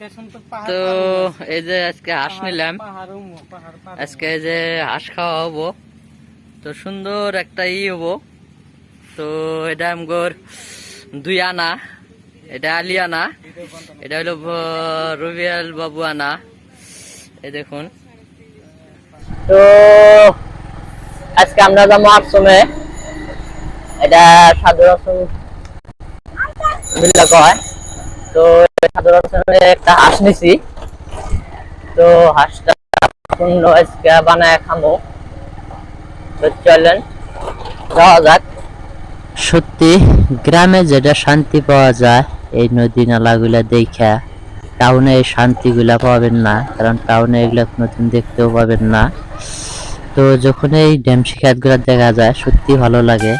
তো এই যে আজকে হাঁস নিলাম, আজকে এই যে হাঁস খাওয়া হবো, তো সুন্দর একটা হবো। তো এটা আমগর 2 আনা, এটা আলি আনা, এটা হলো রবিয়াল বাবু আনা। এই দেখুন, তো আজকে আমরা যাবো আশ্রমে, এটা সাধু আশ্রম কয়। তো সাধু আশ্রমে একটা হাঁস নিছি, তো হাঁসটা সুন্দর আজকে বানায় খামো। তো চলেন যাওয়া যাক। সত্যি গ্রামে যেটা শান্তি পাওয়া যায় এই নদী নালাগুলা দেখা, টাউনে এই শান্তিগুলা পাবেন না, কারণ টাউনে এগুলা নতুন দেখতেও পাবেন না। তো যখন এই ড্যাম শিকার গুলা দেখা যায় সত্যি ভালো লাগে।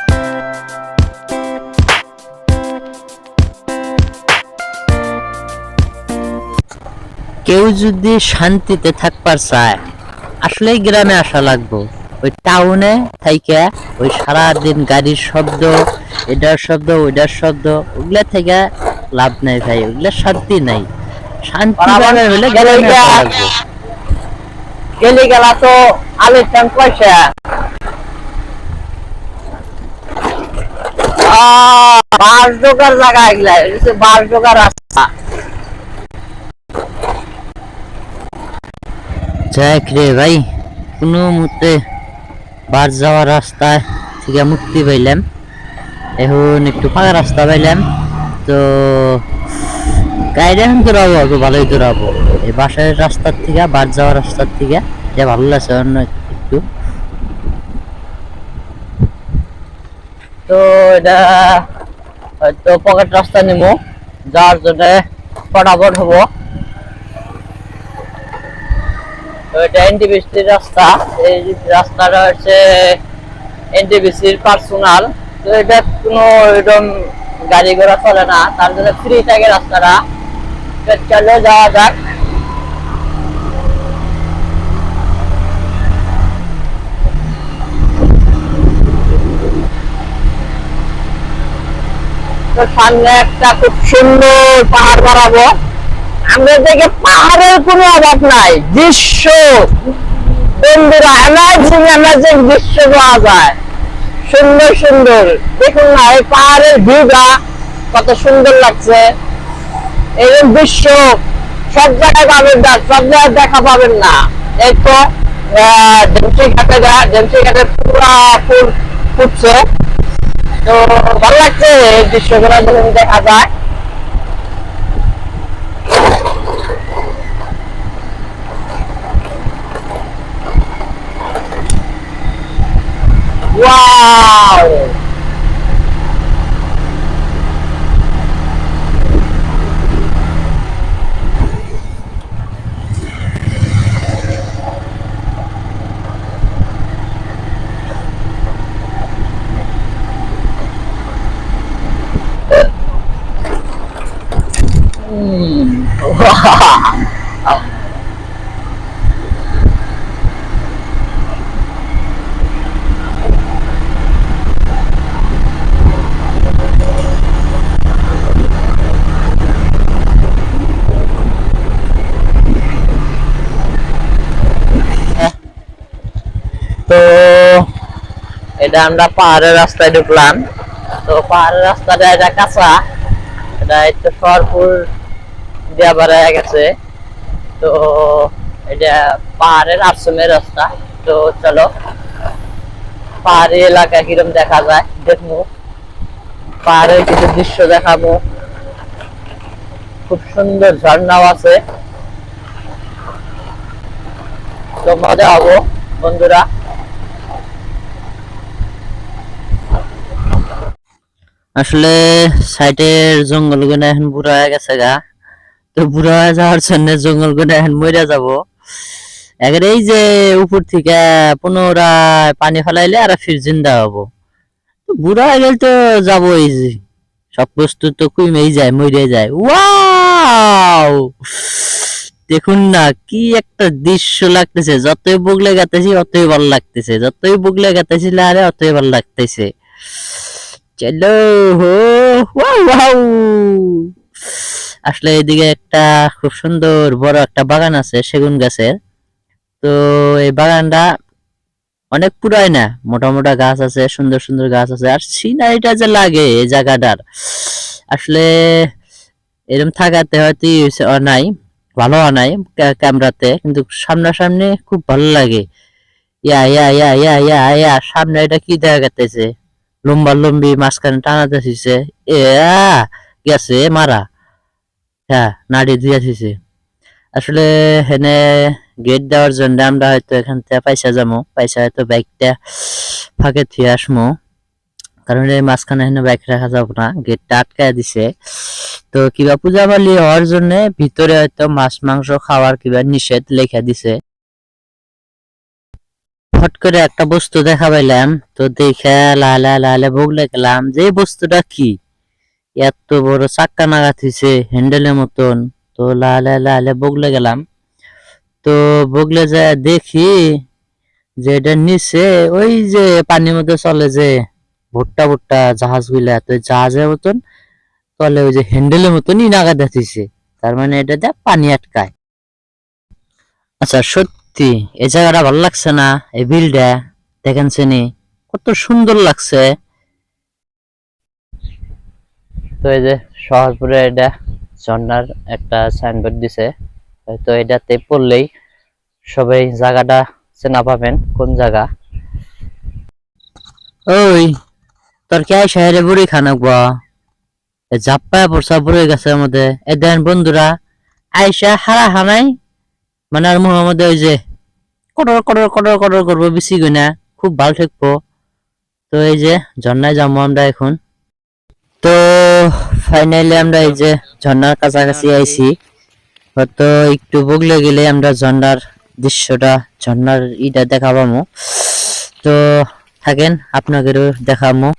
কেউ যদি শান্তিতে থাকবার চায় আসলেই গ্রামে আসা লাগবো। ওই টাউনে থাইকা ওই সারাদিন গাড়ির শব্দ, এটার শব্দ ওইটার শব্দ, ওগুলা থেকে লাভ নাই ভাই, ওগুলা শান্তি নাই। শান্তি পাবে হলে গ্রামে আসা লাগবো। গেলে গেলা তো আলুর দাম পয়সা বাস ঢোকার জায়গা, এগুলা বাস ঢোকার রাস্তা। যাক রে ভাই, কোনো মতে বার যাওয়ার রাস্তা থেকে মুক্তি পাইলাম, এখন একটু ফাঁকা রাস্তা পাইলাম। তো গাড়ি এখন দৌড়াবো, ভালোই দৌড়াবো। এই বাসার রাস্তার থেকে বার যাওয়ার রাস্তার থেকে যা ভালো লাগছে অন্য একটু। তো এটা হয়তো পকেট রাস্তা নিবো, যাওয়ার জন্য ফটাফট হবো। তো এটা এনটিপিসির রাস্তা, এই রাস্তাটা হচ্ছে এনটিপিসির পার্সোনাল। তো এটা কোনো এরকম গাড়ি ঘোড়া চলে না, তার জন্য ফ্রি থাকে রাস্তাটা। চলে যাওয়া যাক। তো সামনে একটা খুব সুন্দর পাহাড় বাড়াবো। আমরা দেখে পাহাড়ের কোনো অভাব নাই, দৃশ্য বন্ধুরা অ্যামাজিং দৃশ্য পাওয়া যায়, সুন্দর সুন্দর। দেখুন না এই পাহাড়ের ভিউটা কত সুন্দর লাগছে। এরকম দৃশ্য সব জায়গায় পাবেন না, সব জায়গায় দেখা পাবেন না। এই তো ডেমসি ঘাটে পুরা ফুল ফুটছে, তো ভালো লাগছে এই দৃশ্যগুলো যখন দেখা যায়। Wow! Wow! তো এটা আমরা পাহাড়ের রাস্তায় ঢুকলাম। তো পাহাড়ের রাস্তাটা এটা কাঁচা, এটা একটু শহরপুর দিয়া বাড়ায় গেছে। তো এটা পাহাড়ের আশ্রমের রাস্তা। তো চলো পাহাড়ি এলাকা কিরম দেখা যায় দেখবো, পাহাড়ের কিছু দৃশ্য দেখাবো। খুব সুন্দর ঝর্ণাও আছে, তো মজা হবো বন্ধুরা। আসলে সাইডের জঙ্গল গুলো এখন বুড়া হয়ে গেছে গা, তো বুড়া হয়ে যাওয়ার জন্য জঙ্গল গুলো এখন মরে যাবো। একের এই যে উপর থেকে পুনরায় পানি ফেলাইলে আর ফির জিন্দা হবো। বুড়া হয়ে গেলে তো যাবোই, সব বস্তু তো কমেই যায়, মরে যায়। ওয়াও, দেখুন না কি একটা দৃশ্য লাগতেছে, যতই বুগলে গাতেছি অতই ভালো লাগতেছে, যতই বুগলে গাতেছি আরে অতই ভালো লাগতেছে। চলো হো, ওয়াও, আসলে এদিকে একটা খুব সুন্দর বড় একটা বাগান আছে সেগুন গাছের। তো এই বাগানটা অনেক পুরাই না, মোটা মোটা গাছ আছে, সুন্দর সুন্দর গাছ আছে, আর সিনারিটা যে লাগে এই জায়গাটার, আসলে এরকম থাকাতে হয়তো নাই, ভালো হয় নাই ক্যামেরাতে, কিন্তু সামনাসামনি খুব ভালো লাগে। ইয়া ইয়া ইয়া ইয়া ইয়া ইয়া সামনে এটা কি দেখা যাচ্ছে, লম্বা লম্বি মাঝখানে টানাতে দিছে, ইয়া গেছে মারা, হ্যাঁ নাড়ি দিয়ে দিছে। আসলে হেনে গেট দেওয়ার জন্য আমরা হয়তো এখান থেকে পয়সা যাবো, পয়সা হয়তো বাইকটা ফাঁকে থুয়ে আসমো, কারণ এই মাঝখানে হেনে বাইক রাখা যাবে না, গেটটা আটকায় দিছে। তো কিবা পূজা পালি হওয়ার জন্য ভিতরে হয়তো মাছ মাংস খাওয়ার কিবা নিষেধ লেখা দিছে। হট করে একটা বস্তু দেখা পাইলাম, তো দেখে লালে লালে বগলে গেলাম যে এই বস্তুটা কি, এত বড় চাক্কা নাগাদ হইছে হ্যান্ডেলের মতন। তো লালে লালে বগলে গেলাম, তো বগলে যায় দেখি যে এটা নিচে ওই যে পানির মধ্যে চলে যে ভুট্টা ভুট্টা জাহাজ গুলা, তো জাহাজের মতন তলে ওই যে হ্যান্ডেলের মতনই নাগাদ দিছে, তার মানে এটা দিয়ে পানি আটকায়। আচ্ছা সত্যি এই জায়গাটা ভালো লাগছে না? এই বিলটা দেখেন শ্রেণী কত সুন্দর লাগছে। তো এই যে শহরপুরে এটা ঝর্ণার একটা সাইনবোর্ড দিছে, হয়তো এটাতে পড়লেই সবাই জায়গাটা চেনা পাবেন কোন জায়গা। ওই তোর কে শহরে বুড়ি খানাকবা জাপ্পায় পড়ছা বুড়ি গাছের মধ্যে, এ দেন বন্ধুরা আইসা হারা হানাই, মানে আর মুখের মধ্যে ওই যে কটর কটর কটর কটর করবো বেশি না, খুব ভালো থাকবো। তো এই যে ঝর্ণায় যাবো আমরা এখন। তো ফাইনালি আমরা এই যে ঝর্ণার কাছাকাছি আইছি, হয়তো একটু বগলে গেলে আমরা ঝর্ণার দৃশ্যটা, ঝর্ণার ইটা দেখা পাবো। তো থাকেন আপনাদেরও দেখাবো।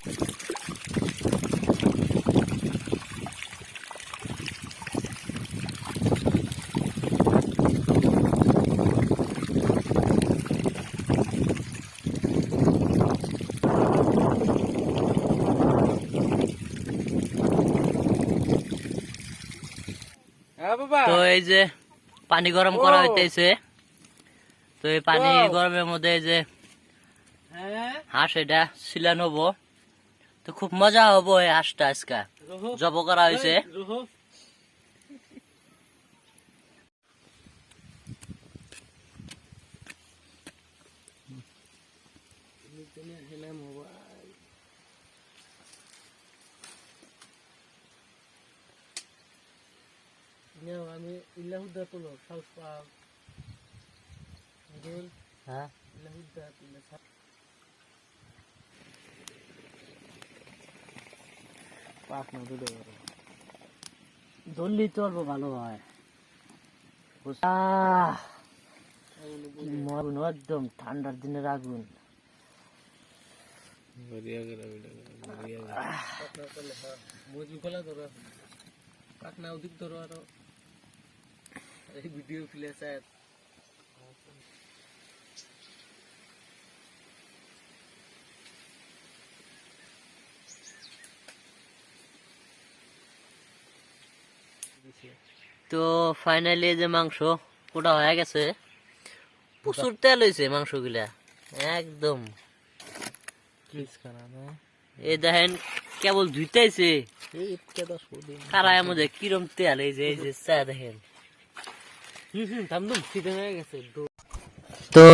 তো এই যে পানি গরম করা হইতেছে, তো এই পানি গরমের মধ্যে এই যে হাঁস এটা সিলান হবো, তো খুব মজা হবো এই হাঁসটা আজকে জব করা হয়েছে। আমি ইলাহুদ্দা তো সাউথ পাক হ্যাঁ ইলাহুদ্দা পাক না দুটো ধরলি তো অল্প ভালো হয়। আগুন একদম ঠান্ডার দিনের আগুন। মজু খোলা ধরো পাকনা অধিক ধরো আরো এই ভিডিও ফিলে স্যার তো ফাইনালি যে মাংস কোটা হয়ে গেছে, প্রচুর তেল হয়েছে মাংস গুলা একদম। এই দেখেন কেবল ধুইতেছে কারায়ের মধ্যে কিরম তেল, এই যে চা দেখেন। তো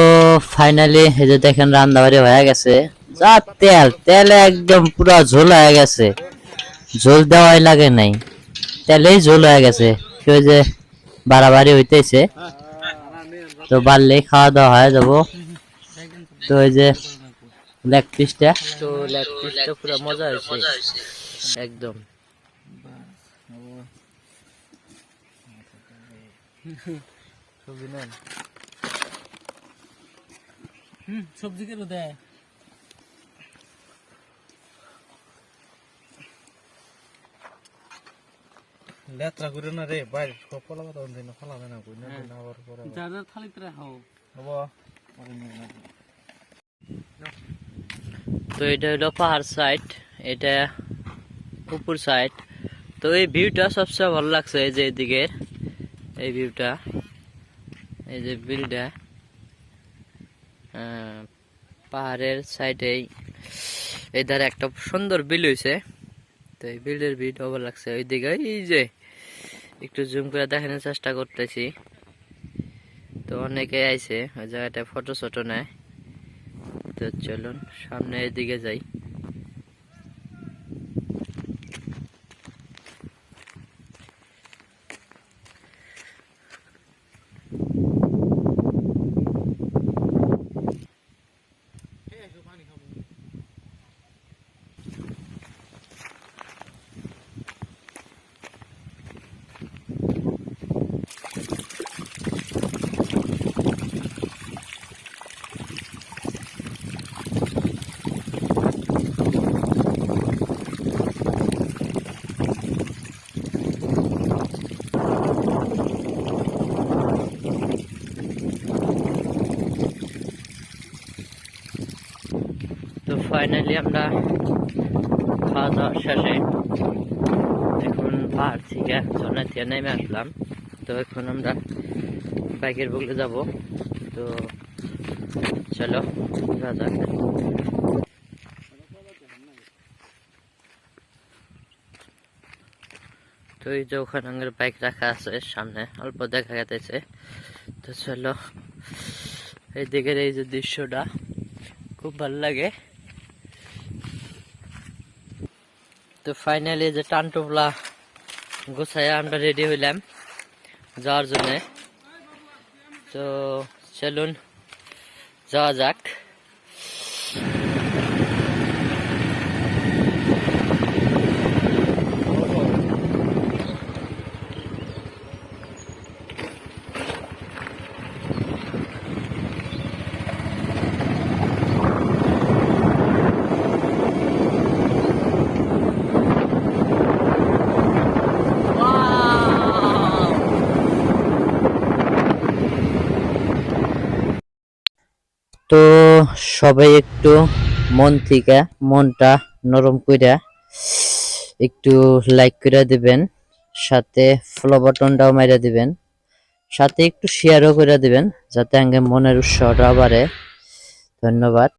ফাইনালি এই যে দেখেন রান্না বাড়ি হয়ে গেছে, যা তেল তেলে একদম পুরো ঝোল হয়ে গেছে, ঝোল দেওয়াই লাগে নাই, তেলেই ঝোল হয়ে গেছে। ওই যে বাড়াবাড়ি হইতেছে, তো বাড়লেই খাওয়া দাওয়া হয়ে যাবো। তো এই যে লেগ পিসটা, তো লেগ পিসটা পুরো মজা হয়েছে একদম। সবজি কেন দেয় লেত্রা করে না রে বাইরে সব ফলা কথা না ফলাবে না কই না আবার পরে যাদের থালিতে রাখো হবো। তো এটা হলো পাহাড় সাইড, এটা উপর সাইড। তো এই ভিউটা সবচেয়ে ভালো লাগছে, এই যে এদিকে এই ভিউটা, এই যে বিলটা পাহাড়ের সাইডেই এই ধারে একটা সুন্দর বিল হয়েছে। তো এই বিলের ভিউটা ভালো লাগছে। ওইদিকে এই যে একটু জুম করে দেখানোর চেষ্টা করতেছি। তো অনেকে আইছে ওই জায়গাটায় ফটো শটো নেয়। তো চলুন সামনে এদিকে যাই। তো ফাইনালি আমরা খাওয়া দাওয়া শেষে এখন পাহাড় থেকে ঝর্ণা থেকে নেমে আসলাম। তো এখন আমরা বাইকের বগলে যাব। তো চলো যা যাক। তো এই যে ওখানে আমাদের বাইক রাখা আছে, সামনে অল্প দেখা গেছে। তো চলো এই দিকের এই যে দৃশ্যটা খুব ভালো লাগে। তো ফাইনালি যে টানটোপলা গোছায় আমরা রেডি হইলাম যাওয়ার জন্য। তো চলুন যাওয়া যাক। তো সবাই একটু মন থেকে মনটা নরম কইরা একটু লাইক করে দিবেন, সাথে ফলো বাটনটাও মাইরা দিবেন, সাথে একটু শেয়ারও করে দিবেন যাতে আগে মনের উৎসাহটা বাড়ে। ধন্যবাদ।